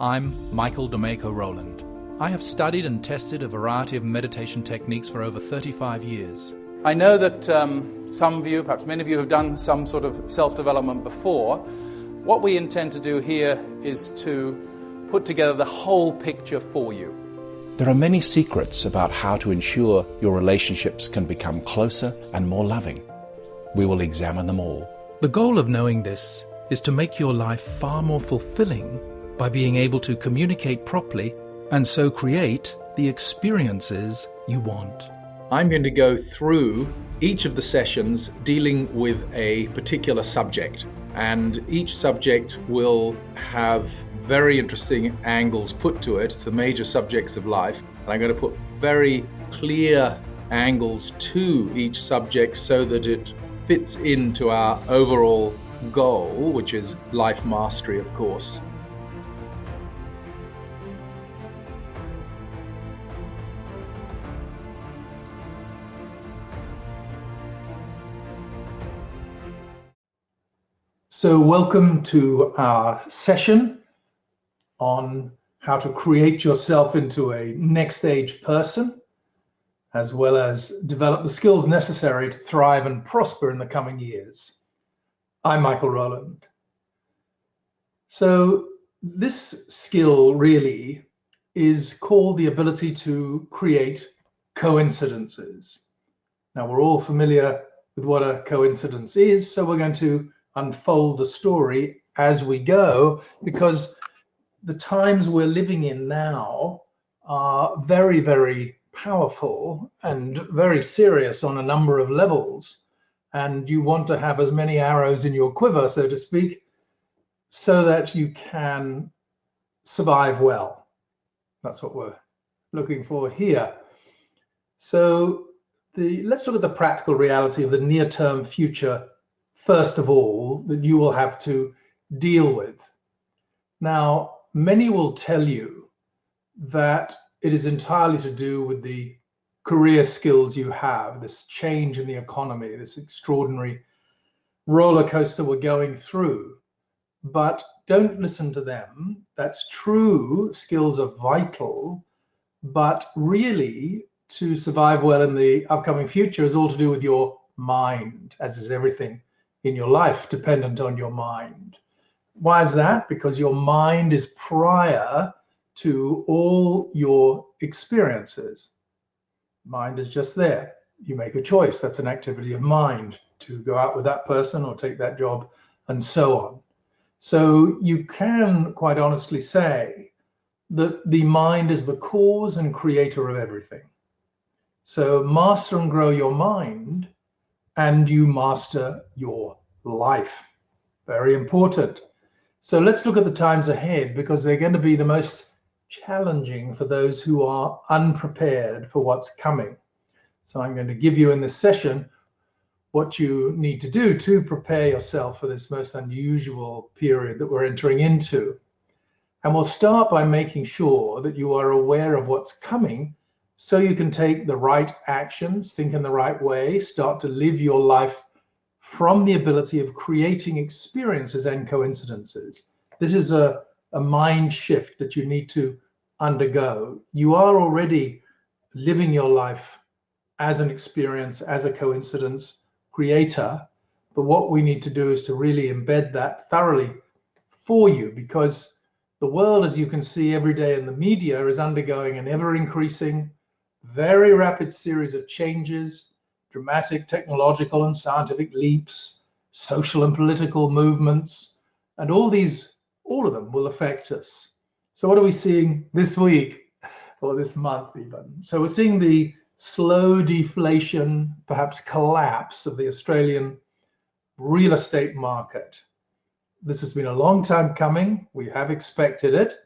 I'm Domeyko Rowland. I have studied and tested a variety of meditation techniques for over 35 years. I know that some of you, perhaps many of you, have done some sort of self-development before. What we intend to do here is to put together the whole picture for you. There are many secrets about how to ensure your relationships can become closer and more loving. We will examine them all. The goal of knowing this is to make your life far more fulfilling by being able to communicate properly and so create the experiences you want. I'm going to go through each of the sessions dealing with a particular subject, and each subject will have very interesting angles put to it. It's the major subjects of life, and I'm going to put very clear angles to each subject so that it fits into our overall goal, which is life mastery, of course. So welcome to our session on how to create yourself into a next stage person, as well as develop the skills necessary to thrive and prosper in the coming years. I'm Domeyko Rowland. So this skill really is called the ability to create coincidences. Now, we're all familiar with what a coincidence is, so we're going to unfold the story as we go, because the times we're living in now are very, very powerful and very serious on a number of levels. And you want to have as many arrows in your quiver, so to speak, so that you can survive well. That's what we're looking for here. So let's look at the practical reality of the near-term future first of all, that you will have to deal with. Now, many will tell you that it is entirely to do with the career skills you have, this change in the economy, this extraordinary roller coaster we're going through. But don't listen to them. That's true, skills are vital, but really to survive well in the upcoming future is all to do with your mind, as is everything in your life dependent on your mind. Why is that? Because your mind is prior to all your experiences. Mind is just there. You make a choice. That's an activity of mind, to go out with that person or take that job and so on. So you can quite honestly say that the mind is the cause and creator of everything. So master and grow your mind, and you master your life. Very important. So let's look at the times ahead, because they're going to be the most challenging for those who are unprepared for what's coming. So I'm going to give you in this session what you need to do to prepare yourself for this most unusual period that we're entering into. And we'll start by making sure that you are aware of what's coming, so you can take the right actions, think in the right way, start to live your life from the ability of creating experiences and coincidences. This is a mind shift that you need to undergo. You are already living your life as an experience, as a coincidence creator, but what we need to do is to really embed that thoroughly for you, because the world, as you can see every day in the media, is undergoing an ever-increasing, very rapid series of changes, dramatic technological and scientific leaps, social and political movements, and all of them will affect us. So what are we seeing this week, or this month even? So we're seeing the slow deflation, perhaps collapse, of the Australian real estate market. This has been a long time coming. We have expected it.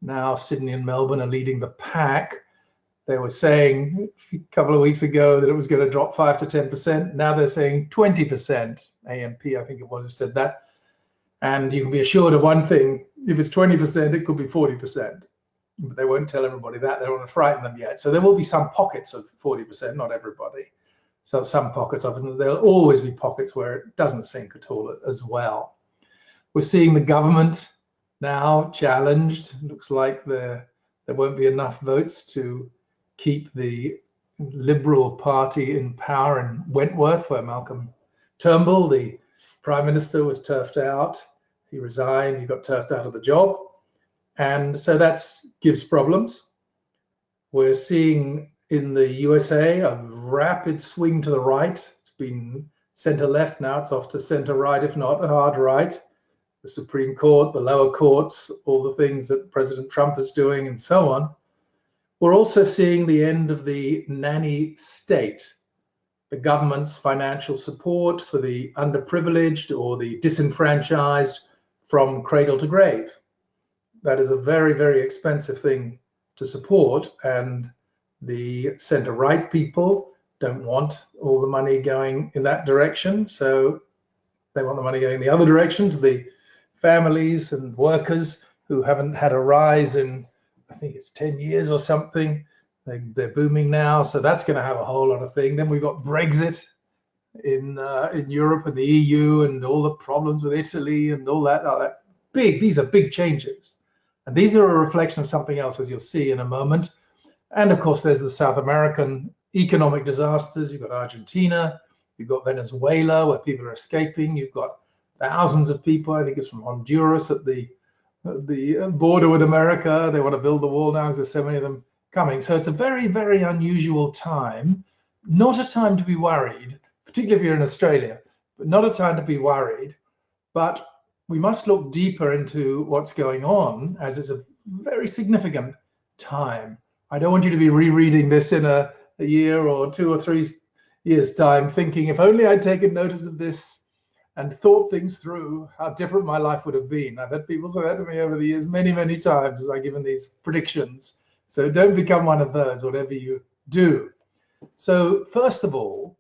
Now Sydney and Melbourne are leading the pack. They were saying a couple of weeks ago that it was going to drop 5 to 10%. Now they're saying 20%. AMP, I think it was, who said that. And you can be assured of one thing: if it's 20%, it could be 40%. But they won't tell everybody that. They don't want to frighten them yet. So there will be some pockets of 40%, not everybody. So some pockets of it. There'll always be pockets where it doesn't sink at all as well. We're seeing the government now challenged. Looks like there won't be enough votes to keep the Liberal Party in power in Wentworth, where Malcolm Turnbull, the Prime Minister, was turfed out. He resigned, he got turfed out of the job. And so that gives problems. We're seeing in the USA a rapid swing to the right. It's been center left, now it's off to center right, if not hard right. The Supreme Court, the lower courts, all the things that President Trump is doing, and so on. We're also seeing the end of the nanny state, the government's financial support for the underprivileged or the disenfranchised from cradle to grave. That is a very, very expensive thing to support, and the center-right people don't want all the money going in that direction, so they want the money going the other direction to the families and workers who haven't had a rise in, I think it's 10 years or something. They're booming now, so that's going to have a whole lot of things. Then we've got Brexit in Europe and the EU, and all the problems with Italy and all that. These are big changes. And these are a reflection of something else, as you'll see in a moment. And of course, there's the South American economic disasters. You've got Argentina, you've got Venezuela, where people are escaping. You've got thousands of people, I think it's from Honduras, at the border with America. They want to build the wall now because there's so many of them coming. So it's a very, very unusual time. Not a time to be worried, particularly if you're in Australia, but not a time to be worried. But we must look deeper into what's going on, as it's a very significant time. I don't want you to be rereading this in a year or 2 or 3 years' time, thinking, if only I'd taken notice of this and thought things through, how different my life would have been. I've had people say that to me over the years many, many times as I've given these predictions. So don't become one of those, whatever you do. So first of all,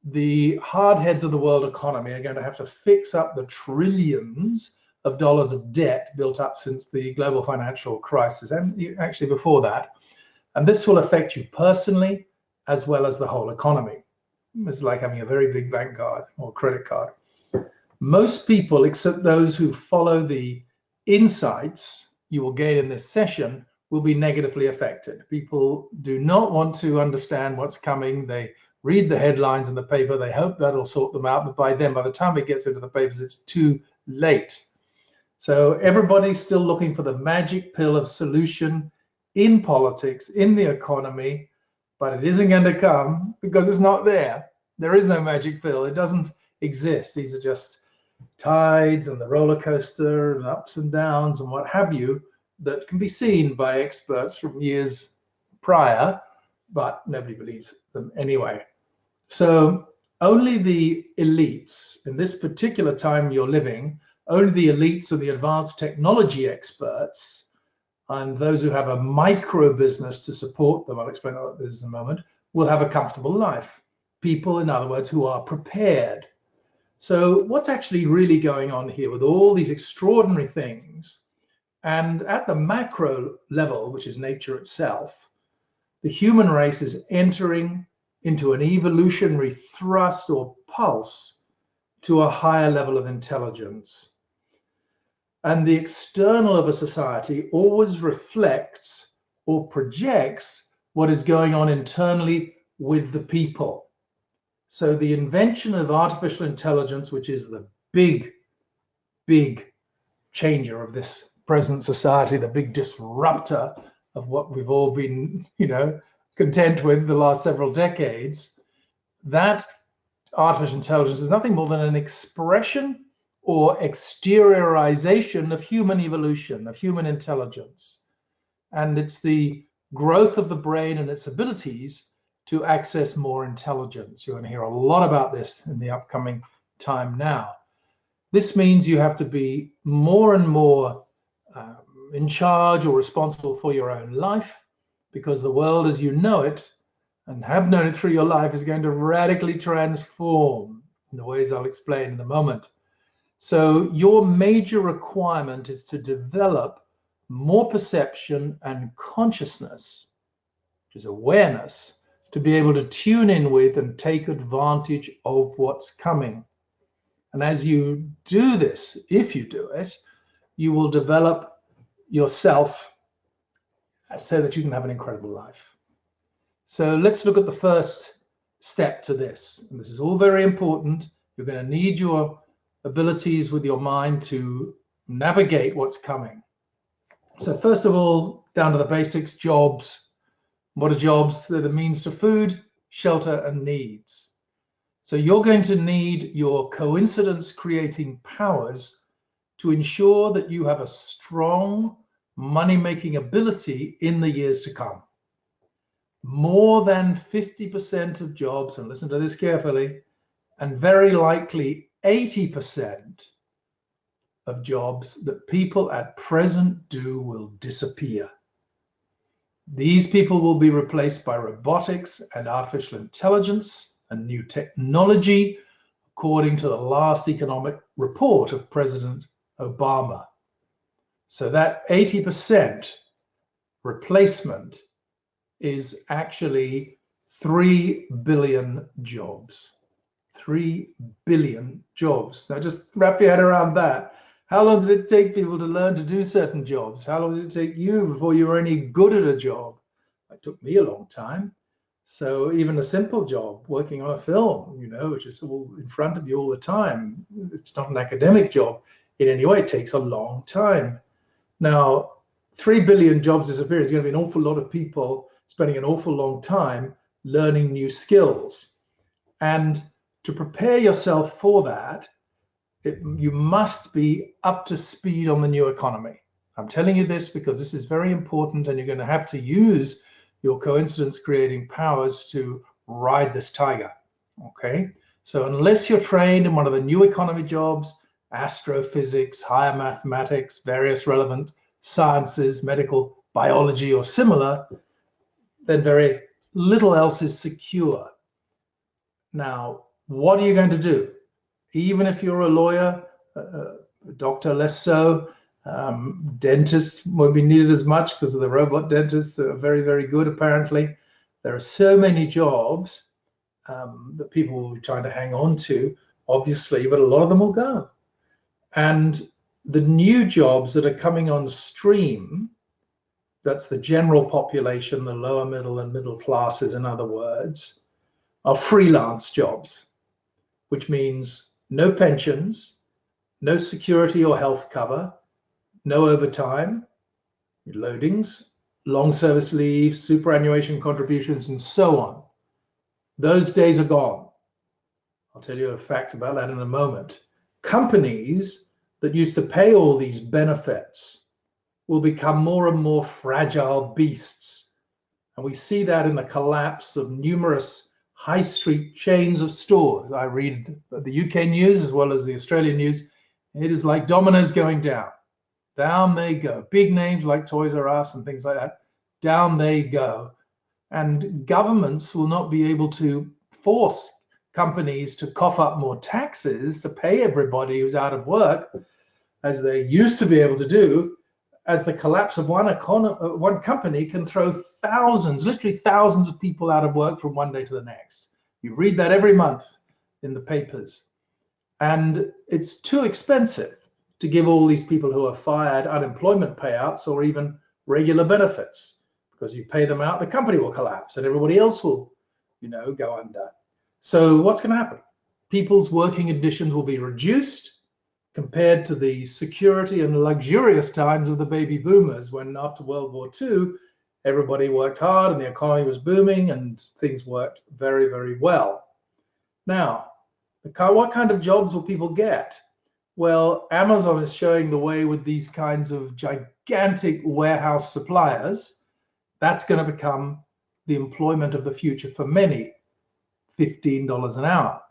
the hard heads of the world economy are going to have to fix up the trillions of dollars of debt built up since the global financial crisis, and actually before that. And this will affect you personally as well as the whole economy. It's like having a very big bank card or credit card. Most people, except those who follow the insights you will gain in this session, will be negatively affected. People do not want to understand what's coming. They read the headlines in the paper, they hope that'll sort them out, but by the time it gets into the papers, it's too late. So everybody's still looking for the magic pill of solution in politics, in the economy, but it isn't going to come because it's not there. There is no magic pill. It doesn't exist. These are just tides and the roller coaster and ups and downs and what have you that can be seen by experts from years prior, but nobody believes them anyway. So only the elites, in this particular time you're living, only the elites and the advanced technology experts and those who have a micro business to support them, I'll explain what this is in a moment, will have a comfortable life. People, in other words, who are prepared. So what's actually really going on here with all these extraordinary things? And at the macro level, which is nature itself, the human race is entering into an evolutionary thrust or pulse to a higher level of intelligence. And the external of a society always reflects or projects what is going on internally with the people. So the invention of artificial intelligence, which is the big, big changer of this present society, the big disruptor of what we've all been, content with the last several decades, that artificial intelligence is nothing more than an expression or exteriorization of human evolution, of human intelligence. And it's the growth of the brain and its abilities to access more intelligence. You're going to hear a lot about this in the upcoming time now. This means you have to be more and more in charge or responsible for your own life, because the world as you know it and have known it through your life is going to radically transform in the ways I'll explain in a moment. So your major requirement is to develop more perception and consciousness, which is awareness, to be able to tune in with and take advantage of what's coming. And as you do this, if you do it, you will develop yourself so that you can have an incredible life. So let's look at the first step to this. And this is all very important. You're going to need your abilities with your mind to navigate what's coming. So first of all, down to the basics, jobs. What are jobs? They're the means to food, shelter, and needs. So you're going to need your coincidence-creating powers to ensure that you have a strong money-making ability in the years to come. More than 50% of jobs, and listen to this carefully, and very likely 80% of jobs that people at present do will disappear. These people will be replaced by robotics and artificial intelligence and new technology, according to the last economic report of President Obama. So that 80% replacement is actually 3 billion jobs. 3 billion jobs. Now just wrap your head around that. How long did it take people to learn to do certain jobs? How long did it take you before you were any good at a job? It took me a long time. So even a simple job, working on a film, which is all in front of you all the time, it's not an academic job in any way. It takes a long time. Now, 3 billion jobs disappear. It's going to be an awful lot of people spending an awful long time learning new skills. And to prepare yourself for that, you must be up to speed on the new economy. I'm telling you this because this is very important, and you're going to have to use your coincidence-creating powers to ride this tiger, okay? So unless you're trained in one of the new economy jobs, astrophysics, higher mathematics, various relevant sciences, medical biology, or similar, then very little else is secure. Now, what are you going to do? Even if you're a lawyer, a doctor less so, dentists won't be needed as much because of the robot dentists that are very, very good, apparently. There are so many jobs that people will be trying to hang on to, obviously, but a lot of them will go. And the new jobs that are coming on stream, that's the general population, the lower middle and middle classes, in other words, are freelance jobs, which means no pensions, no security or health cover, no overtime, loadings, long service leave, superannuation contributions, and so on. Those days are gone. I'll tell you a fact about that in a moment. Companies that used to pay all these benefits will become more and more fragile beasts. And we see that in the collapse of numerous high street chains of stores. I read the UK news as well as the Australian news. It is like dominoes going down. Down they go. Big names like Toys R Us and things like that, down they go. And governments will not be able to force companies to cough up more taxes to pay everybody who's out of work, as they used to be able to do, as the collapse of one company can throw thousands, literally thousands of people out of work from one day to the next. You read that every month in the papers. And it's too expensive to give all these people who are fired unemployment payouts or even regular benefits, because you pay them out, the company will collapse and everybody else will, go under. So what's going to happen? People's working conditions will be reduced compared to the security and luxurious times of the baby boomers, when after World War II, everybody worked hard and the economy was booming and things worked very, very well. Now, what kind of jobs will people get? Well, Amazon is showing the way with these kinds of gigantic warehouse suppliers. That's going to become the employment of the future for many, $15 an hour,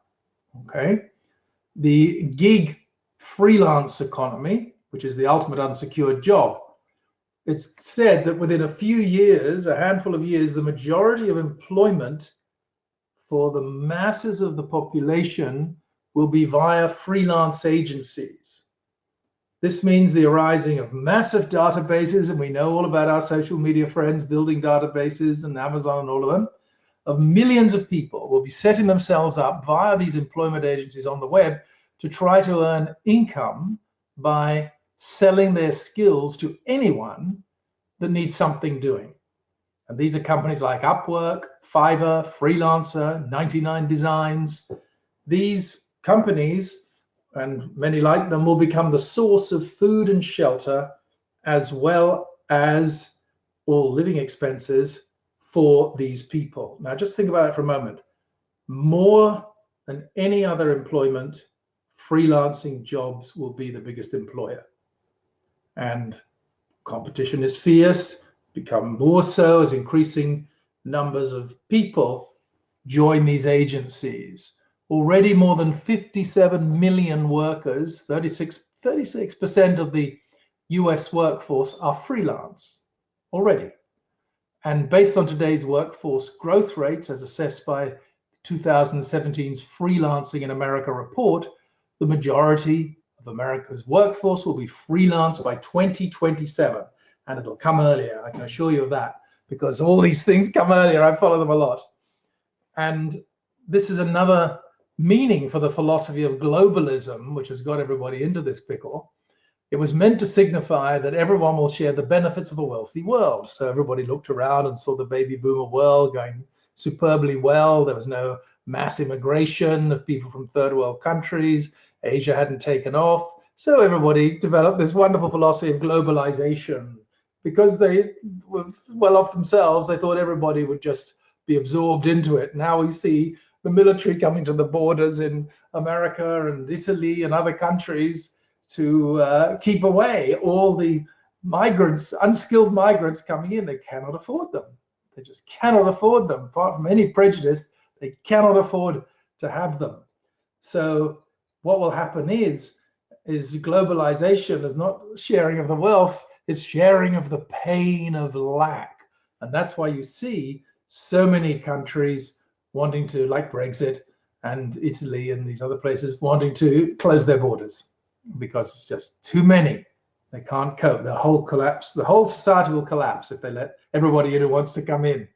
okay? The gig freelance economy, which is the ultimate unsecured job. It's said that within a few years, a handful of years, the majority of employment for the masses of the population will be via freelance agencies. This means the arising of massive databases, and we know all about our social media friends building databases and Amazon and all of them, of millions of people will be setting themselves up via these employment agencies on the web to try to earn income by selling their skills to anyone that needs something doing. And these are companies like Upwork, Fiverr, Freelancer, 99 Designs. These companies, and many like them, will become the source of food and shelter, as well as all living expenses for these people. Now, just think about it for a moment. More than any other employment, freelancing jobs will be the biggest employer. And competition is fierce, become more so as increasing numbers of people join these agencies. Already more than 57 million workers, 36% of the US workforce are freelance already. And based on today's workforce growth rates, as assessed by 2017's Freelancing in America report, the majority of America's workforce will be freelance by 2027. And it'll come earlier, I can assure you of that, because all these things come earlier. I follow them a lot. And this is another meaning for the philosophy of globalism, which has got everybody into this pickle. It was meant to signify that everyone will share the benefits of a wealthy world. So everybody looked around and saw the baby boomer world going superbly well. There was no mass immigration of people from third world countries. Asia hadn't taken off. So everybody developed this wonderful philosophy of globalization. Because they were well off themselves, they thought everybody would just be absorbed into it. Now we see the military coming to the borders in America and Italy and other countries to keep away all the migrants, unskilled migrants coming in. They cannot afford them. They just cannot afford them. Apart from any prejudice, they cannot afford to have them. So what will happen is globalization is not sharing of the wealth, it's sharing of the pain of lack. And that's why you see so many countries wanting to, like Brexit and Italy and these other places, wanting to close their borders because it's just too many. They can't cope. The whole society will collapse if they let everybody in who wants to come in.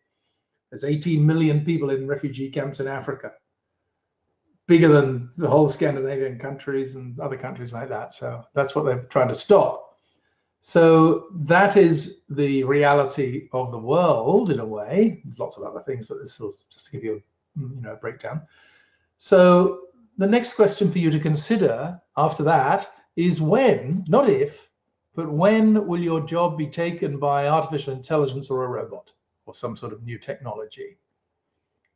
There's 18 million people in refugee camps in Africa, bigger than the whole Scandinavian countries and other countries like that. So that's what they're trying to stop. So that is the reality of the world in a way. There's lots of other things, but this is just to give you a breakdown. So the next question for you to consider after that is when, not if, but when will your job be taken by artificial intelligence or a robot or some sort of new technology?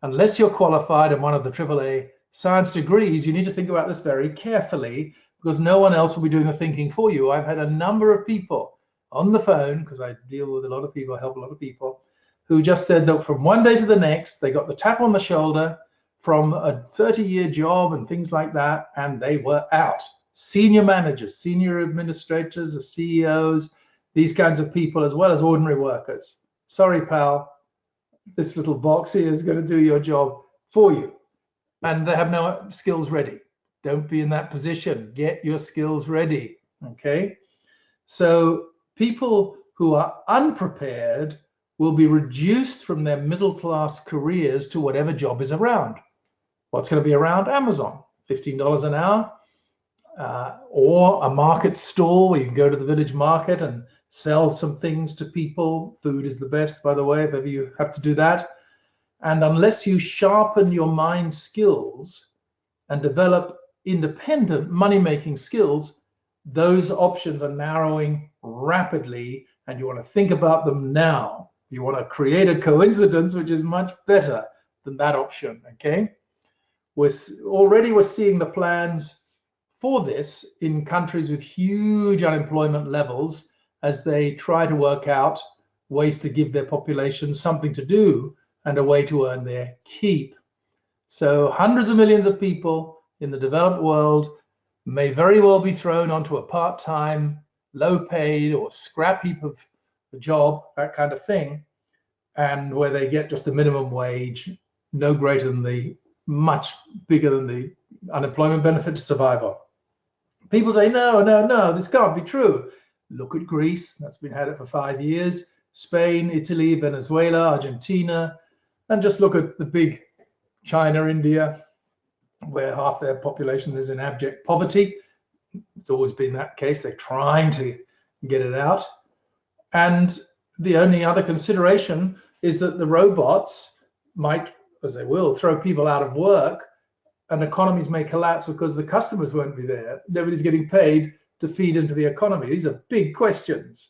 Unless you're qualified in one of the AAA science degrees, you need to think about this very carefully, because no one else will be doing the thinking for you. I've had a number of people on the phone, because I deal with a lot of people, help a lot of people, who just said that from one day to the next, they got the tap on the shoulder from a 30-year job and things like that, and they were out. Senior managers, senior administrators, CEOs, these kinds of people, as well as ordinary workers. Sorry, pal, this little box here is going to do your job for you. And they have no skills ready. Don't be in that position. Get your skills ready, okay? So people who are unprepared will be reduced from their middle-class careers to whatever job is around. What's going to be around? Amazon, $15 an hour, or a market stall where you can go to the village market and sell some things to people. Food is the best, by the way, if ever you have to do that. And unless you sharpen your mind skills and develop independent money-making skills, those options are narrowing rapidly, and you want to think about them now. You want to create a coincidence which is much better than that option, okay? We're seeing the plans for this in countries with huge unemployment levels as they try to work out ways to give their population something to do and a way to earn their keep. So hundreds of millions of people in the developed world may very well be thrown onto a part-time, low-paid or scrap heap of a job, that kind of thing, and where they get just a minimum wage, no greater than much bigger than the unemployment benefit to survive on. People say, no, this can't be true. Look at Greece, that's been had it for 5 years, Spain, Italy, Venezuela, Argentina, and just look at the big China, India, where half their population is in abject poverty. It's always been that case. They're trying to get it out. And the only other consideration is that the robots might, as they will, throw people out of work, and economies may collapse because the customers won't be there. Nobody's getting paid to feed into the economy. These are big questions.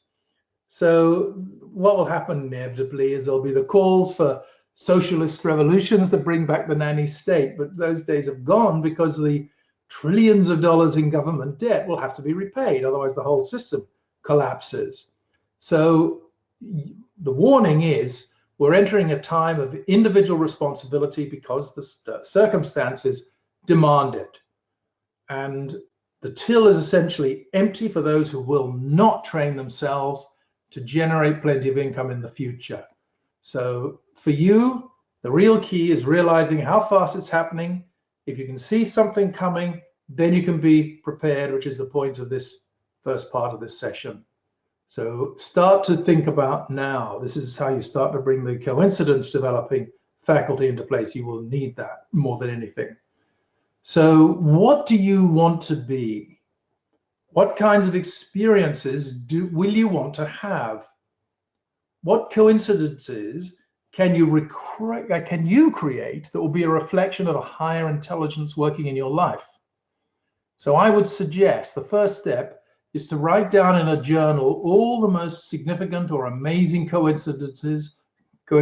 So what will happen inevitably is there'll be the calls for socialist revolutions that bring back the nanny state, but those days have gone because the trillions of dollars in government debt will have to be repaid, otherwise the whole system collapses. So the warning is we're entering a time of individual responsibility because the circumstances demand it. And the till is essentially empty for those who will not train themselves to generate plenty of income in the future. So for you, the real key is realizing how fast it's happening. If you can see something coming, then you can be prepared, which is the point of this first part of this session. So start to think about now. This is how you start to bring the coincidence developing faculty into place. You will need that more than anything. So what do you want to be? What kinds of experiences will you want to have? What coincidences can you create that will be a reflection of a higher intelligence working in your life? So I would suggest the first step is to write down in a journal all the most significant or amazing coincidences or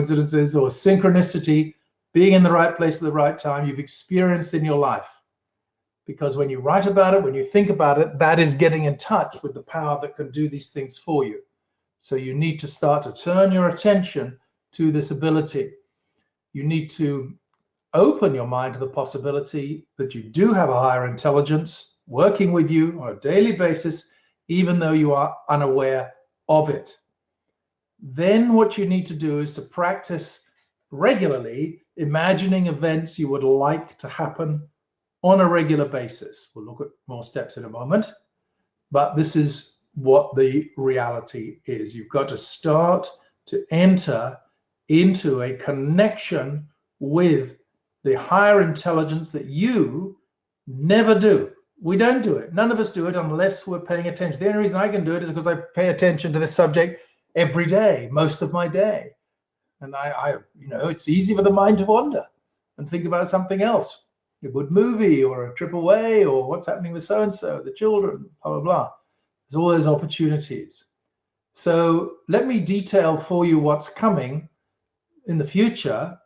synchronicity, being in the right place at the right time, you've experienced in your life. Because when you write about it, when you think about it, that is getting in touch with the power that can do these things for you. So you need to start to turn your attention to this ability. You need to open your mind to the possibility that you do have a higher intelligence working with you on a daily basis, even though you are unaware of it. Then what you need to do is to practice regularly imagining events you would like to happen on a regular basis. We'll look at more steps in a moment, but this is what the reality is. You've got to start to enter into a connection with the higher intelligence that you never do. We don't do it. None of us do it unless we're paying attention. The only reason I can do it is because I pay attention to this subject every day, most of my day. And it's easy for the mind to wander and think about something else, a good movie or a trip away or what's happening with so-and-so, the children, blah, blah, blah. There's all those opportunities. So let me detail for you what's coming in the future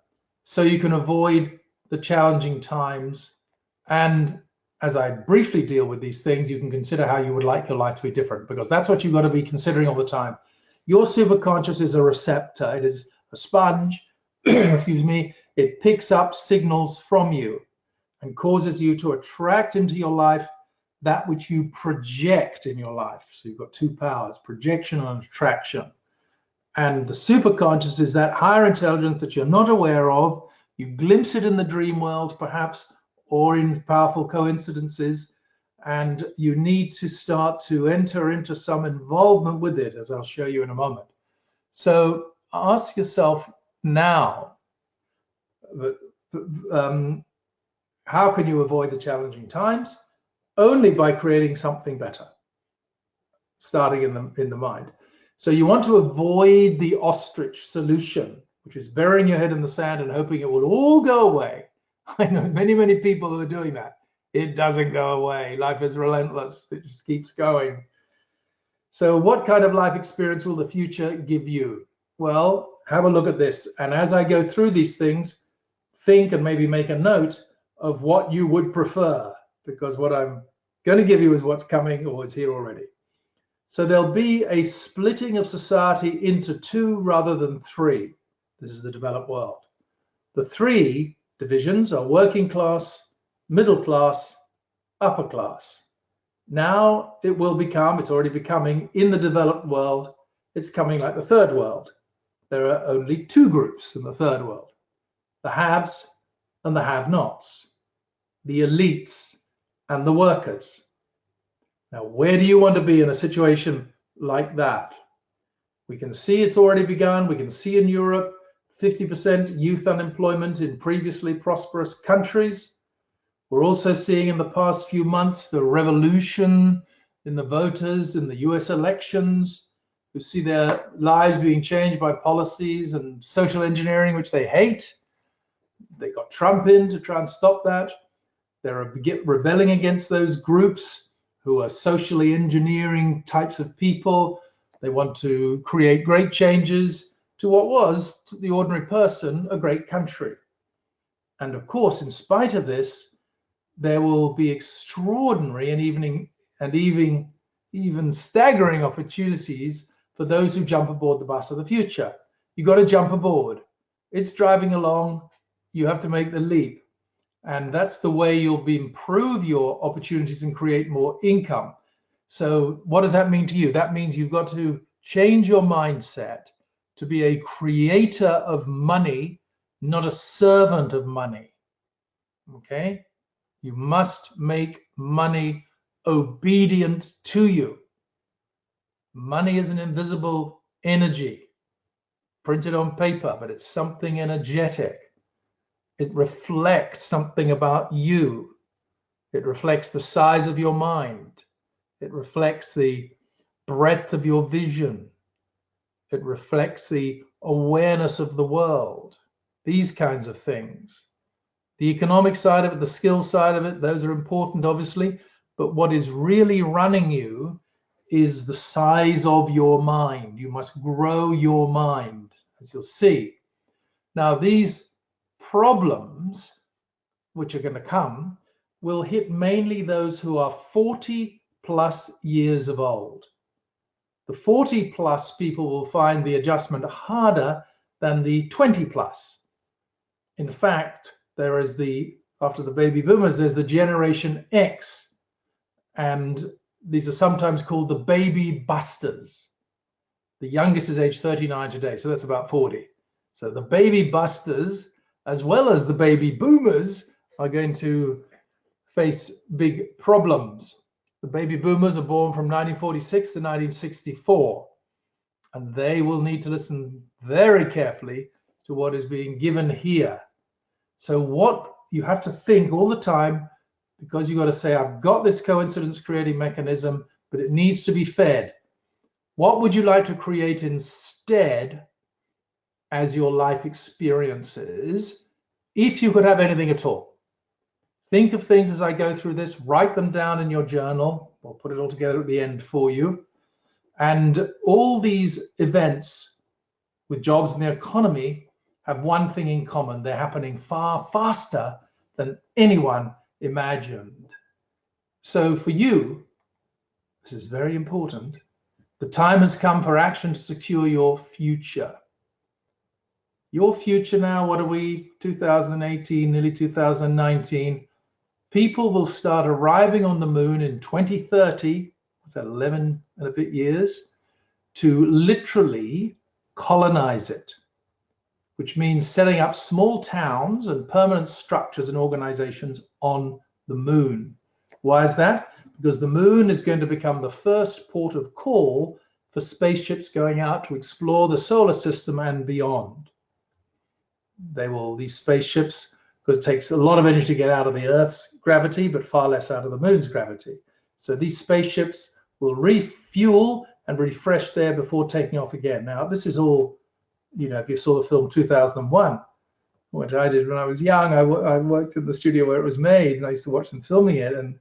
so you can avoid the challenging times. And as I briefly deal with these things, you can consider how you would like your life to be different, because that's what you've got to be considering all the time. Your superconscious is a receptor. It is a sponge, excuse me. It picks up signals from you and causes you to attract into your life that which you project in your life. So you've got two powers, projection and attraction. And the superconscious is that higher intelligence that you're not aware of. You glimpse it in the dream world, perhaps, or in powerful coincidences, and you need to start to enter into some involvement with it, as I'll show you in a moment. So ask yourself now, how can you avoid the challenging times? Only by creating something better, starting in the mind. So you want to avoid the ostrich solution, which is burying your head in the sand and hoping it will all go away. I know many people who are doing that. It doesn't go away. Life is relentless. It just keeps going. So what kind of life experience will the future give you? Well, have a look at this. And as I go through these things, think and maybe make a note of what you would prefer, because what I'm going to give you is what's coming or is here already. So there'll be a splitting of society into two rather than three. This is the developed world. The three divisions are working class, middle class, upper class. Now it will become, it's already becoming, in the developed world, it's coming like the third world. There are only two groups in the third world: the haves and the have-nots, the elites and the workers. Now, where do you want to be in a situation like that? We can see it's already begun. We can see in Europe 50% youth unemployment in previously prosperous countries. We're also seeing in the past few months the revolution in the voters in the US elections, who see their lives being changed by policies and social engineering, which they hate. They got Trump in to try and stop that. They're rebelling against those groups who are socially engineering types of people. They want to create great changes to what was, to the ordinary person, a great country. And of course, in spite of this, there will be extraordinary and even staggering opportunities for those who jump aboard the bus of the future. You've got to jump aboard. It's driving along. You have to make the leap. And that's the way you'll improve your opportunities and create more income. So what does that mean to you? That means you've got to change your mindset to be a creator of money, not a servant of money. Okay? You must make money obedient to you. Money is an invisible energy printed on paper, but it's something energetic. It reflects something about you. It reflects the size of your mind. It reflects the breadth of your vision. It reflects the awareness of the world. These kinds of things. The economic side of it, the skill side of it, those are important, obviously. But what is really running you is the size of your mind. You must grow your mind, as you'll see. Now, these problems, which are going to come, will hit mainly those who are 40 plus years of old. The 40 plus people will find the adjustment harder than the 20 plus. In fact, there is after the baby boomers, there's the Generation X, and these are sometimes called the baby busters. The youngest is age 39 today, so that's about 40. So the baby busters, as well as the baby boomers, are going to face big problems. The baby boomers are born from 1946 to 1964, and they will need to listen very carefully to what is being given here. So what you have to think all the time, because you've got to say, I've got this coincidence creating mechanism, but it needs to be fed. What would you like to create instead as your life experiences, if you could have anything at all? Think of things as I go through this, write them down in your journal. We'll put it all together at the end for you. And all these events with jobs in the economy have one thing in common. They're happening far faster than anyone imagined. So for you, this is very important. The time has come for action to secure your future. Your future now, what are we, 2018, nearly 2019? People will start arriving on the moon in 2030, what's that, 11 and a bit years, to literally colonize it, which means setting up small towns and permanent structures and organizations on the moon. Why is that? Because the moon is going to become the first port of call for spaceships going out to explore the solar system and beyond. These spaceships, because it takes a lot of energy to get out of the Earth's gravity, but far less out of the moon's gravity. So these spaceships will refuel and refresh there before taking off again. Now, this is all, if you saw the film 2001, which I did when I was young, I worked in the studio where it was made, and I used to watch them filming it, and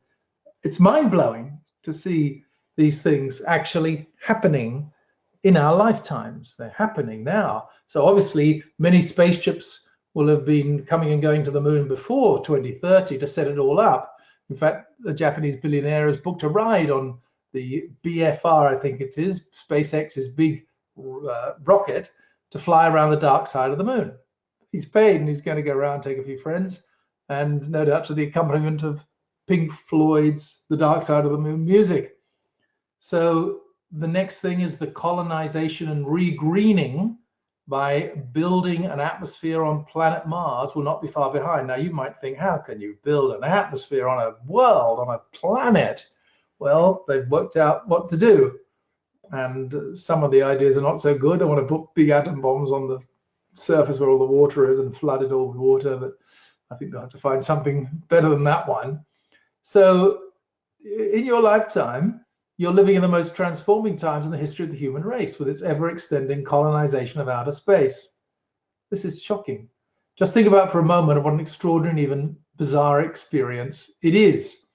it's mind-blowing to see these things actually happening in our lifetimes. They're happening now. So obviously, many spaceships will have been coming and going to the moon before 2030 to set it all up. In fact, a Japanese billionaire has booked a ride on the BFR, I think it is, SpaceX's big rocket, to fly around the dark side of the moon. He's paid, and he's going to go around, take a few friends, and no doubt to the accompaniment of Pink Floyd's The Dark Side of the Moon music. So the next thing is the colonization and regreening by building an atmosphere on planet Mars will not be far behind. Now you might think, how can you build an atmosphere on a world, on a planet? Well, they've worked out what to do. And some of the ideas are not so good. I want to put big atom bombs on the surface where all the water is and flood it all with water. But I think they'll have to find something better than that one. So in your lifetime, you're living in the most transforming times in the history of the human race, with its ever-extending colonization of outer space. This is shocking. Just think about for a moment what an extraordinary, even bizarre experience it is.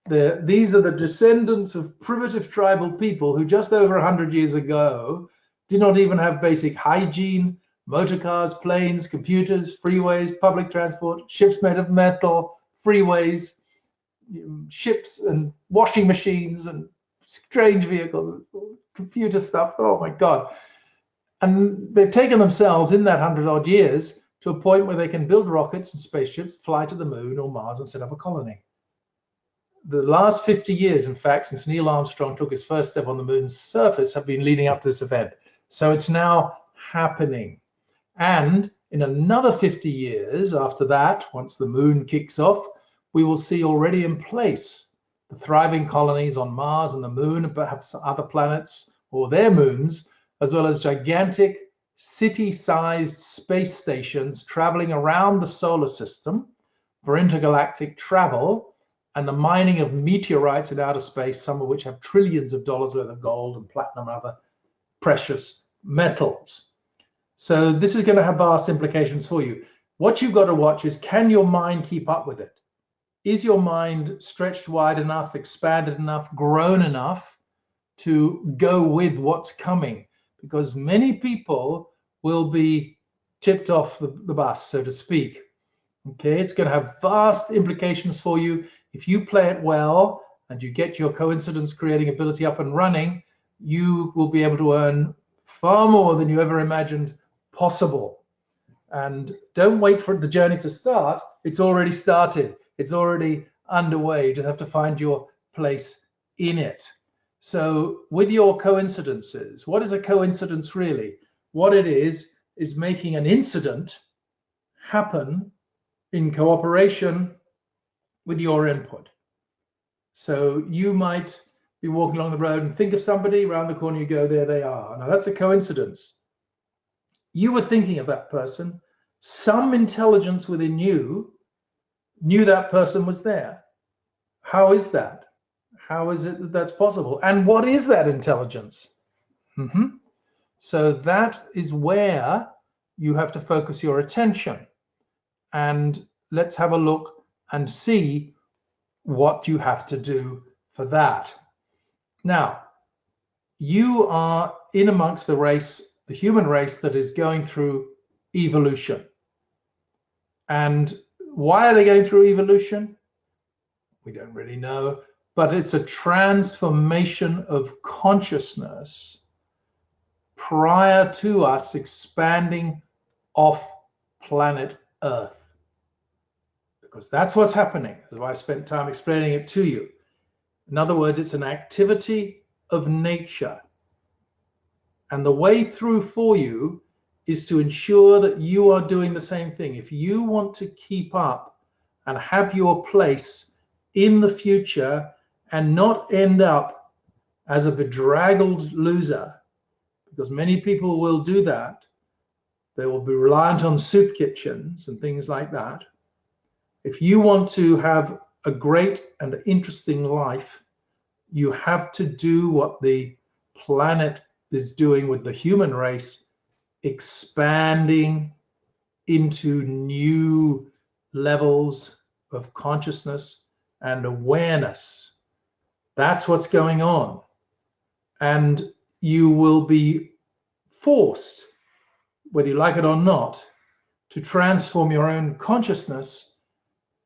These are the descendants of primitive tribal people who just over 100 years ago did not even have basic hygiene, motor cars, planes, computers, freeways, public transport, ships made of metal, freeways, ships and washing machines and strange vehicles, computer stuff. Oh my God. And they've taken themselves in that 100-odd years to a point where they can build rockets and spaceships, fly to the moon or Mars and set up a colony. The last 50 years, in fact, since Neil Armstrong took his first step on the moon's surface, have been leading up to this event. So it's now happening. And in another 50 years after that, once the moon kicks off, we will see already in place the thriving colonies on Mars and the moon, and perhaps other planets or their moons, as well as gigantic city-sized space stations traveling around the solar system for intergalactic travel and the mining of meteorites in outer space, some of which have trillions of dollars worth of gold and platinum and other precious metals. So this is going to have vast implications for you. What you've got to watch is, can your mind keep up with it? Is your mind stretched wide enough, expanded enough, grown enough to go with what's coming? Because many people will be tipped off the bus, so to speak. Okay, it's going to have vast implications for you. If you play it well and you get your coincidence creating ability up and running, you will be able to earn far more than you ever imagined possible. And don't wait for the journey to start. It's already started. It's already underway. You just have to find your place in it. So with your coincidences, what is a coincidence really? What it is making an incident happen in cooperation with your input. So you might be walking along the road and think of somebody, around the corner you go, there they are. Now that's a coincidence. You were thinking of that person. Some intelligence within you knew that person was there. How is that? How is it that that's possible? And what is that intelligence? So that is where you have to focus your attention. And let's have a look and see what you have to do for that. Now, you are in amongst the race, the human race that is going through evolution. And why are they going through evolution? We don't really know, but it's a transformation of consciousness prior to us expanding off planet Earth. Because that's what's happening. That's why I spent time explaining it to you. In other words, it's an activity of nature. And the way through for you is to ensure that you are doing the same thing. If you want to keep up and have your place in the future and not end up as a bedraggled loser, because many people will do that. They will be reliant on soup kitchens and things like that. If you want to have a great and interesting life, you have to do what the planet is doing with the human race, expanding into new levels of consciousness and awareness. That's what's going on. And you will be forced, whether you like it or not, to transform your own consciousness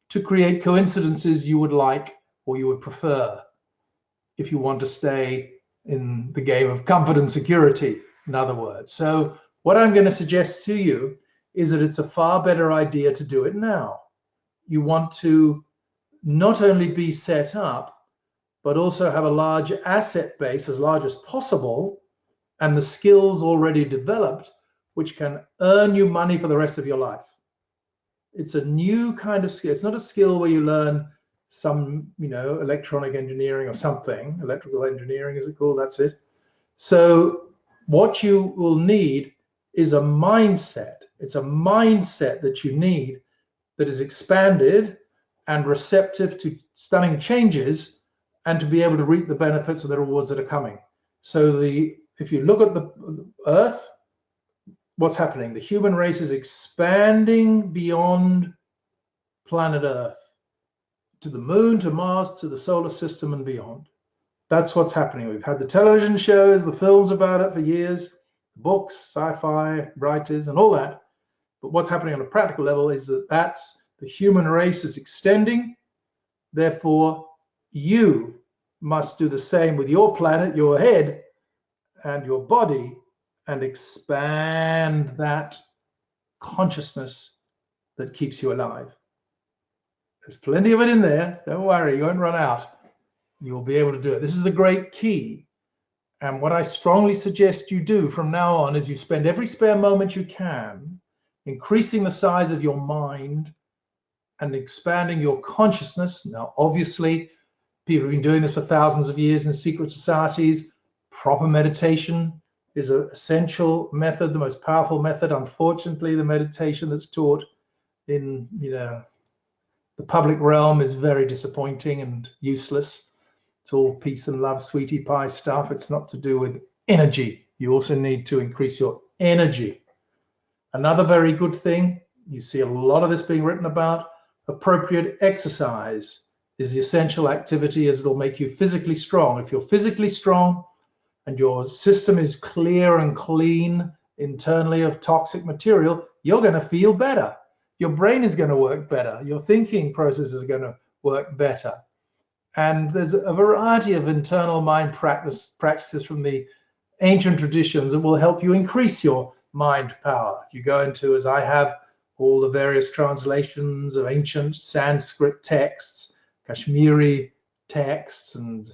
to create coincidences you would like or you would prefer if you want to stay in the game of comfort and security, in other words. So what I'm going to suggest to you is that it's a far better idea to do it now. You want to not only be set up, but also have a large asset base, as large as possible, and the skills already developed, which can earn you money for the rest of your life. It's a new kind of skill. It's not a skill where you learn some, electronic engineering or something, electrical engineering is it called, that's it. So what you will need is a mindset. It's a mindset that you need that is expanded and receptive to stunning changes, and to be able to reap the benefits of the rewards that are coming. So if you look at the Earth, what's happening? The human race is expanding beyond planet Earth, to the moon, to Mars, to the solar system and beyond. That's what's happening. We've had the television shows, the films about it for years, books, sci-fi writers and all that. But what's happening on a practical level is that that's the human race is extending. Therefore, you must do the same with your planet, your head and your body, and expand that consciousness that keeps you alive. There's plenty of it in there. Don't worry, you won't run out. You'll be able to do it. This is the great key. And what I strongly suggest you do from now on is you spend every spare moment you can increasing the size of your mind and expanding your consciousness. Now, obviously, people have been doing this for thousands of years in secret societies. Proper meditation is an essential method, the most powerful method. Unfortunately, the meditation that's taught in the public realm is very disappointing and useless. It's all peace and love, sweetie pie stuff. It's not to do with energy. You also need to increase your energy. Another very good thing, you see a lot of this being written about, appropriate exercise is the essential activity, as it'll make you physically strong. If you're physically strong and your system is clear and clean internally of toxic material, you're going to feel better. Your brain is going to work better. Your thinking processes are going to work better. And there's a variety of internal mind practices from the ancient traditions that will help you increase your mind power. If you go into, as I have, all the various translations of ancient Sanskrit texts, Kashmiri texts, and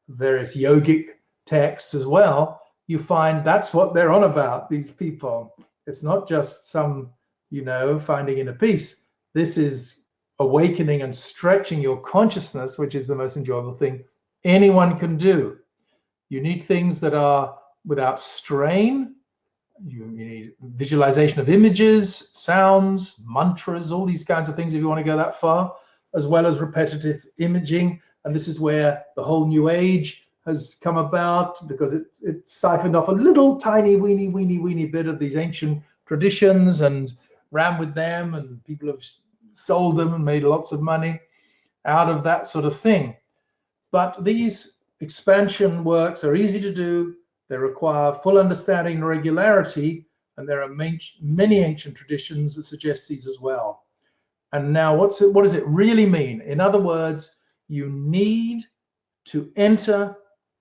various yogic texts as well, you find that's what they're on about, these people. It's not just some, finding inner peace. This is awakening and stretching your consciousness, which is the most enjoyable thing anyone can do. You need things that are without strain. You need visualization of images, sounds, mantras, all these kinds of things if you want to go that far, as well as repetitive imaging. And this is where the whole New Age has come about, because it siphoned off a little tiny weeny bit of these ancient traditions and ran with them, and people have sold them and made lots of money out of that sort of thing. But these expansion works are easy to do. They require full understanding and regularity, and there are many ancient traditions that suggest these as well. And now, what does it really mean? In other words, you need to enter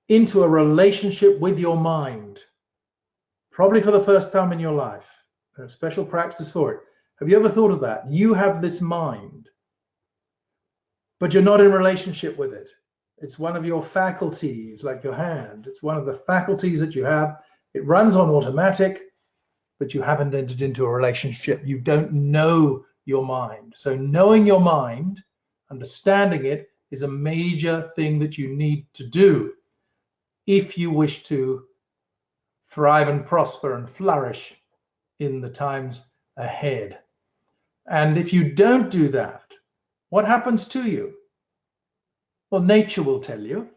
into a relationship with your mind, probably for the first time in your life. There are special practices for it. Have you ever thought of that? You have this mind, but you're not in relationship with it. It's one of your faculties, like your hand. It's one of the faculties that you have. It runs on automatic, but you haven't entered into a relationship. You don't know your mind. So knowing your mind, understanding it, is a major thing that you need to do if you wish to thrive and prosper and flourish in the times ahead. And if you don't do that, what happens to you? Well, nature will tell you.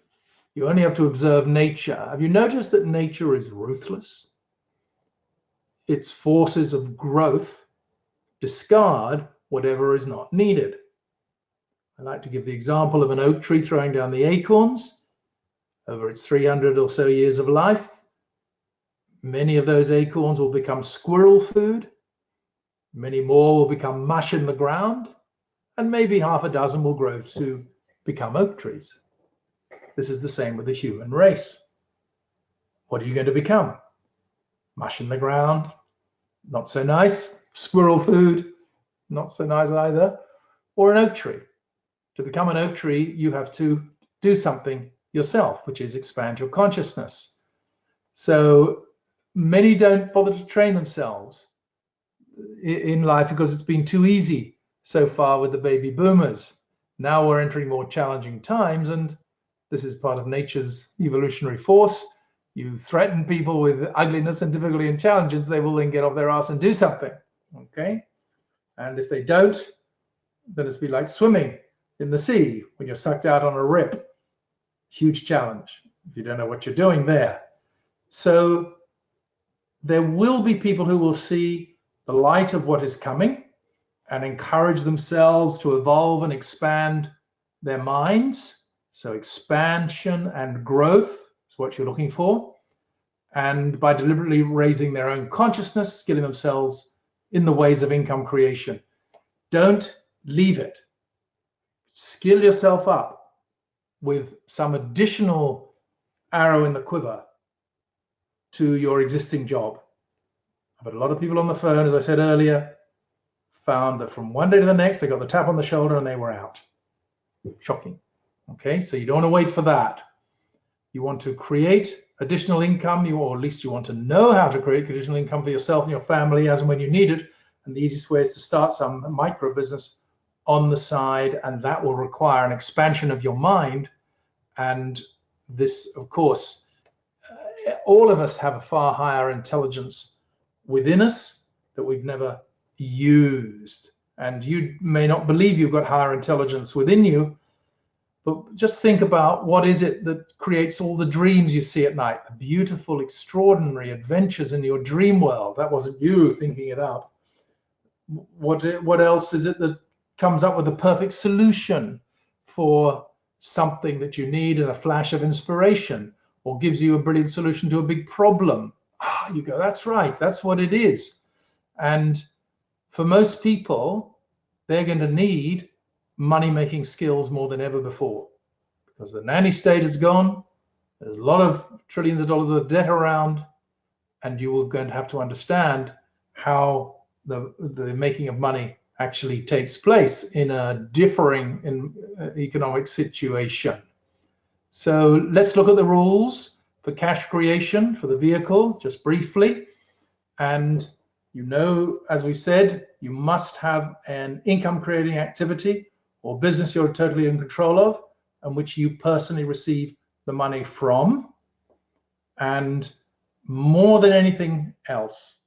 You only have to observe nature. Have you noticed that nature is ruthless? Its forces of growth discard whatever is not needed. I like to give the example of an oak tree throwing down the acorns over its 300 or so years of life. Many of those acorns will become squirrel food. Many more will become mush in the ground, and maybe half a dozen will grow to become oak trees. This is the same with the human race. What are you going to become? Mush in the ground, not so nice. Squirrel food, not so nice either. Or an oak tree. To become an oak tree, you have to do something yourself, which is expand your consciousness. So many don't bother to train themselves in life because it's been too easy so far with the baby boomers. Now we're entering more challenging times, and this is part of nature's evolutionary force. You threaten people with ugliness and difficulty and challenges, they will then get off their ass and do something, okay? And if they don't, then it's be like swimming in the sea when you're sucked out on a rip. Huge challenge if you don't know what you're doing there. So there will be people who will see the light of what is coming and encourage themselves to evolve and expand their minds. So expansion and growth is what you're looking for. And by deliberately raising their own consciousness, skilling themselves in the ways of income creation. Don't leave it. Skill yourself up with some additional arrow in the quiver to your existing job. But a lot of people on the phone, as I said earlier, found that from one day to the next, they got the tap on the shoulder and they were out. Shocking. Okay, so you don't want to wait for that. You want to create additional income, or at least you want to know how to create additional income for yourself and your family as and when you need it. And the easiest way is to start some micro business on the side, and that will require an expansion of your mind. And this, of course, all of us have a far higher intelligence within us that we've never used. And you may not believe you've got higher intelligence within you, but just think about what is it that creates all the dreams you see at night, the beautiful, extraordinary adventures in your dream world. That wasn't you thinking it up. What else is it that comes up with the perfect solution for something that you need in a flash of inspiration, or gives you a brilliant solution to a big problem? You go, that's right, that's what it is. And for most people, they're going to need money-making skills more than ever before, because the nanny state is gone. There's a lot of trillions of dollars of debt around, and you are going to have to understand how the making of money actually takes place in a differing economic situation. So let's look at the rules for cash creation for the vehicle just briefly. And you know, as we said, you must have an income creating activity or business you're totally in control of, and which you personally receive the money from. And more than anything else,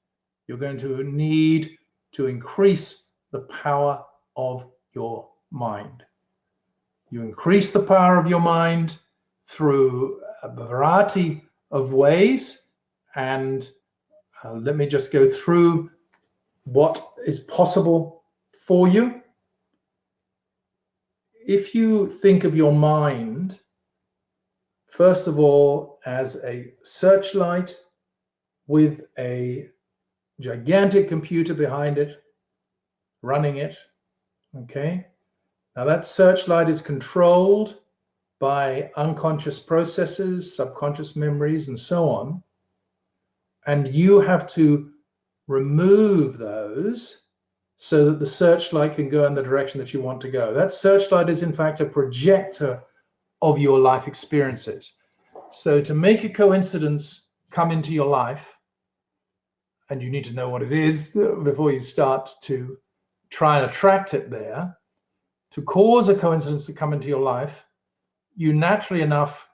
you're going to need to increase the power of your mind. You increase the power of your mind through a variety of ways, and let me just go through what is possible for you. If you think of your mind, first of all, as a searchlight with a gigantic computer behind it, running it, okay? Now that searchlight is controlled by unconscious processes, subconscious memories, and so on. And you have to remove those so that the searchlight can go in the direction that you want to go. That searchlight is in fact a projector of your life experiences. So to make a coincidence come into your life, and you need to know what it is before you start to try and attract it there, to cause a coincidence to come into your life, you naturally enough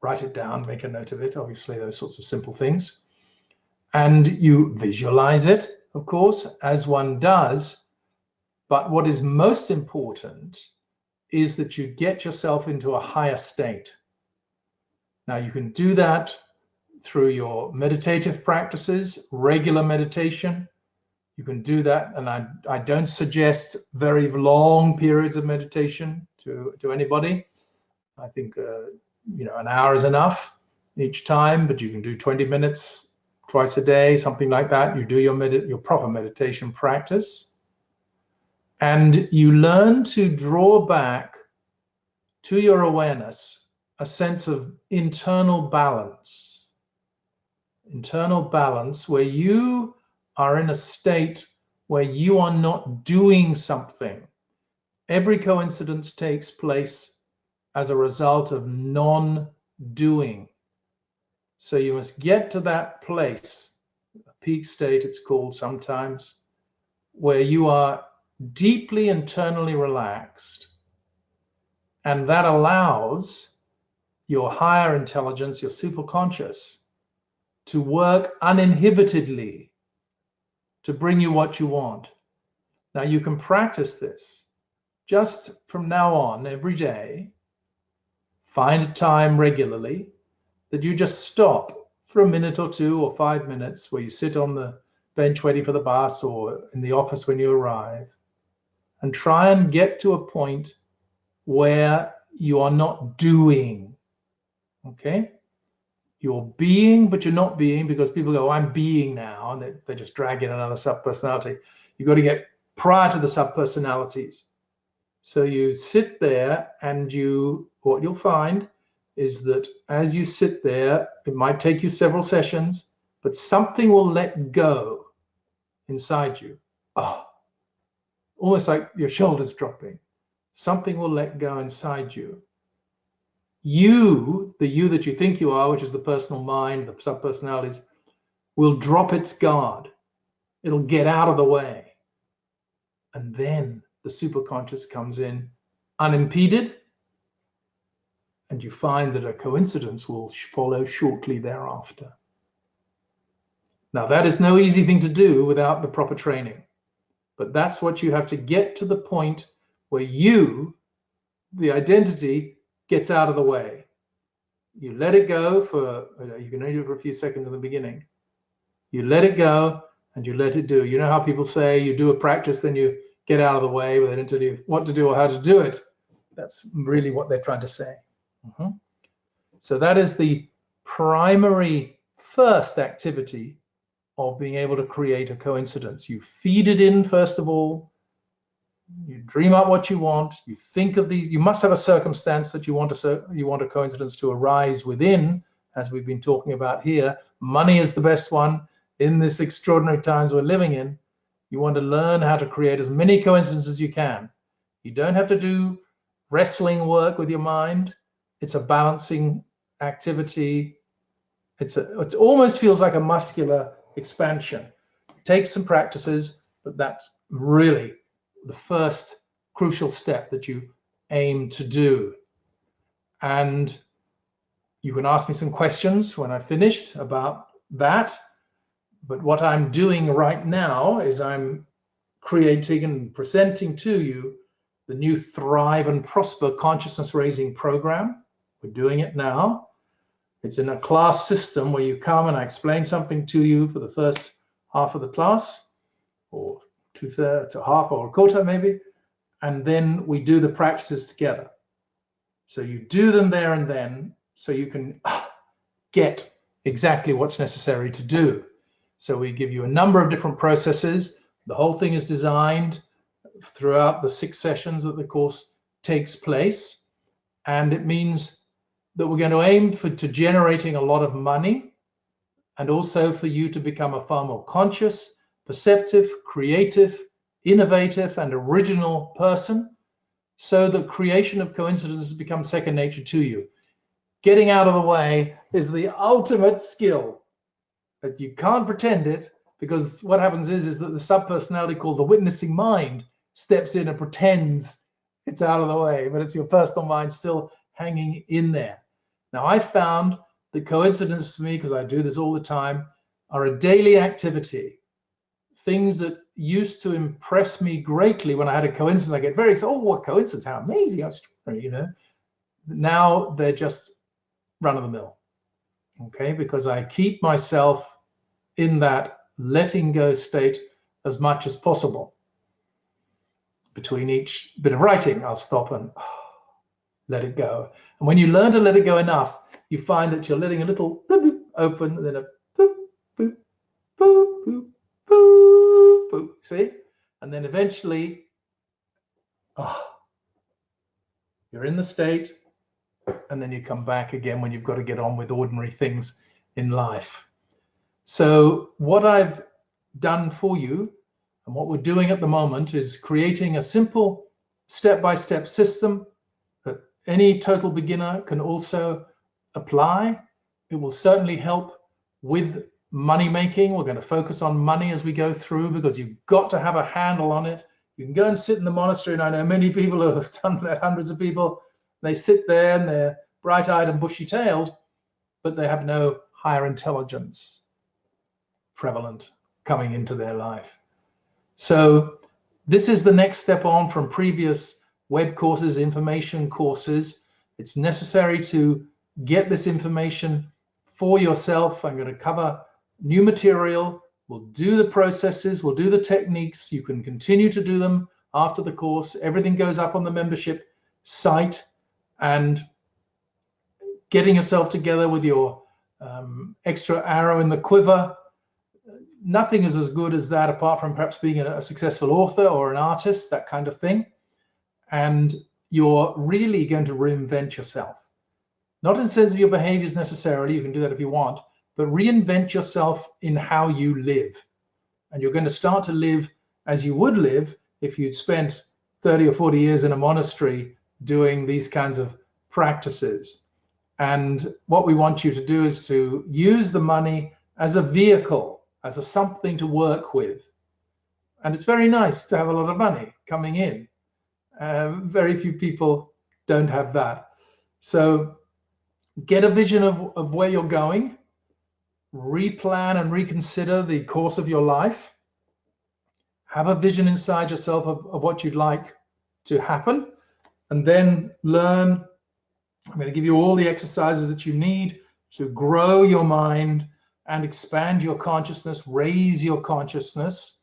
write it down, make a note of it, obviously those sorts of simple things, and you visualize it, of course, as one does. But what is most important is that you get yourself into a higher state. Now you can do that through your meditative practices, regular meditation. You can do that, and I don't suggest very long periods of meditation to anybody. I think an hour is enough each time, but you can do 20 minutes twice a day, something like that. You do your proper meditation practice, and you learn to draw back to your awareness a sense of internal balance where you are in a state where you are not doing something. Every coincidence takes place as a result of non-doing. So you must get to that place, a peak state it's called sometimes, where you are deeply internally relaxed, and that allows your higher intelligence, your superconscious, to work uninhibitedly to bring you what you want. Now you can practice this just from now on every day. Find a time regularly that you just stop for a minute or 2 or 5 minutes, where you sit on the bench waiting for the bus or in the office when you arrive, and try and get to a point where you are not doing. Okay? You're being, but you're not being, because people go, oh, I'm being now, and they just drag in another subpersonality. You've got to get prior to the subpersonalities. So you sit there, and what you'll find is that as you sit there, it might take you several sessions, but something will let go inside you. Oh, almost like your shoulders dropping. Something will let go inside you. You, the you that you think you are, which is the personal mind, the subpersonalities, will drop its guard. It'll get out of the way. And then the superconscious comes in unimpeded, and you find that a coincidence will follow shortly thereafter. Now, that is no easy thing to do without the proper training, but that's what you have to get to, the point where you, the identity, gets out of the way. You let it go for, you can only do it for a few seconds in the beginning. You let it go and you let it do. You know how people say you do a practice, then you get out of the way, but they don't tell you what to do or how to do it. That's really what they're trying to say. So that is the primary first activity of being able to create a coincidence. You feed it in first of all. You dream up what you want. You think of these. You must have a circumstance that you want a coincidence to arise within, as we've been talking about here. Money is the best one in this extraordinary times we're living in. You want to learn how to create as many coincidences as you can. You don't have to do wrestling work with your mind. It's a balancing activity. It almost feels like a muscular expansion. It takes some practices, but that's really the first crucial step that you aim to do. And you can ask me some questions when I've finished about that. But what I'm doing right now is I'm creating and presenting to you the new Thrive and Prosper consciousness raising program. We're doing it now. It's in a class system where you come and I explain something to you for the first half of the class, or 2/3 to half or a quarter maybe, and then we do the practices together. So you do them there and then, so you can get exactly what's necessary to do. So we give you a number of different processes. The whole thing is designed throughout the 6 sessions that the course takes place, and it means that we're going to aim to generating a lot of money, and also for you to become a far more conscious, perceptive, creative, innovative, and original person, so the creation of coincidences becomes second nature to you. Getting out of the way is the ultimate skill. But you can't pretend it, because what happens is that the subpersonality called the witnessing mind steps in and pretends it's out of the way, but it's your personal mind still hanging in there. Now, I found that coincidences for me, because I do this all the time, are a daily activity. Things that used to impress me greatly when I had a coincidence, I get very excited. Oh, what coincidence, how amazing, you know. Now they're just run of the mill, okay? Because I keep myself in that letting go state as much as possible. Between each bit of writing, I'll stop and let it go. And when you learn to let it go enough, you find that you're letting a little boop, boop, open, and then a boop, boop, boop, boop, boop, boop, see? And then eventually, you're in the state, and then you come back again when you've got to get on with ordinary things in life. So what I've done for you, and what we're doing at the moment, is creating a simple step-by-step system that any total beginner can also apply. It will certainly help with money making. We're going to focus on money as we go through, because you've got to have a handle on it. You can go and sit in the monastery, and I know many people who have done that, hundreds of people. They sit there and they're bright-eyed and bushy-tailed, but they have no higher intelligence prevalent coming into their life. So This is the next step on from previous web courses, information courses. It's necessary to get this information for yourself. I'm going to cover new material. We'll do the processes, we'll do the techniques. You can continue to do them after the course. Everything goes up on the membership site, and getting yourself together with your extra arrow in the quiver. Nothing is as good as that, apart from perhaps being a successful author or an artist, that kind of thing. And you're really going to reinvent yourself. Not in the sense of your behaviors necessarily, you can do that if you want, but reinvent yourself in how you live. And you're going to start to live as you would live if you'd spent 30 or 40 years in a monastery doing these kinds of practices. And what we want you to do is to use the money as a vehicle, as a something to work with. And it's very nice to have a lot of money coming in. Very few people don't have that. So get a vision of where you're going, replan and reconsider the course of your life, have a vision inside yourself of what you'd like to happen, and then learn. I'm going to give you all the exercises that you need to grow your mind and expand your consciousness, raise your consciousness.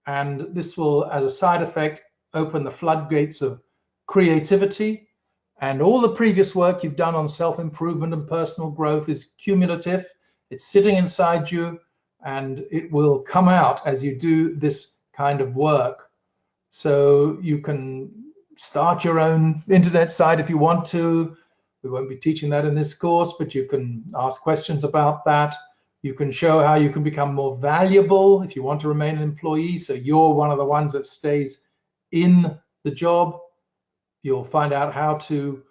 And this will, as a side effect, open the floodgates of creativity. And all the previous work you've done on self-improvement and personal growth is cumulative. It's sitting inside you, and it will come out as you do this kind of work. So you can start your own internet site if you want to. We won't be teaching that in this course, but you can ask questions about that. You can show how you can become more valuable if you want to remain an employee, so you're one of the ones that stays in the job. You'll find out how to,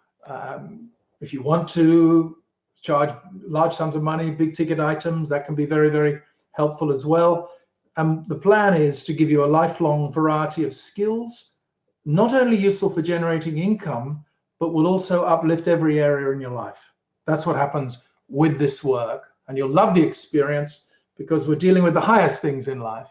if you want to, charge large sums of money, big ticket items. That can be very, very helpful as well. The plan is to give you a lifelong variety of skills, not only useful for generating income, but will also uplift every area in your life. That's what happens with this work. And you'll love the experience because we're dealing with the highest things in life.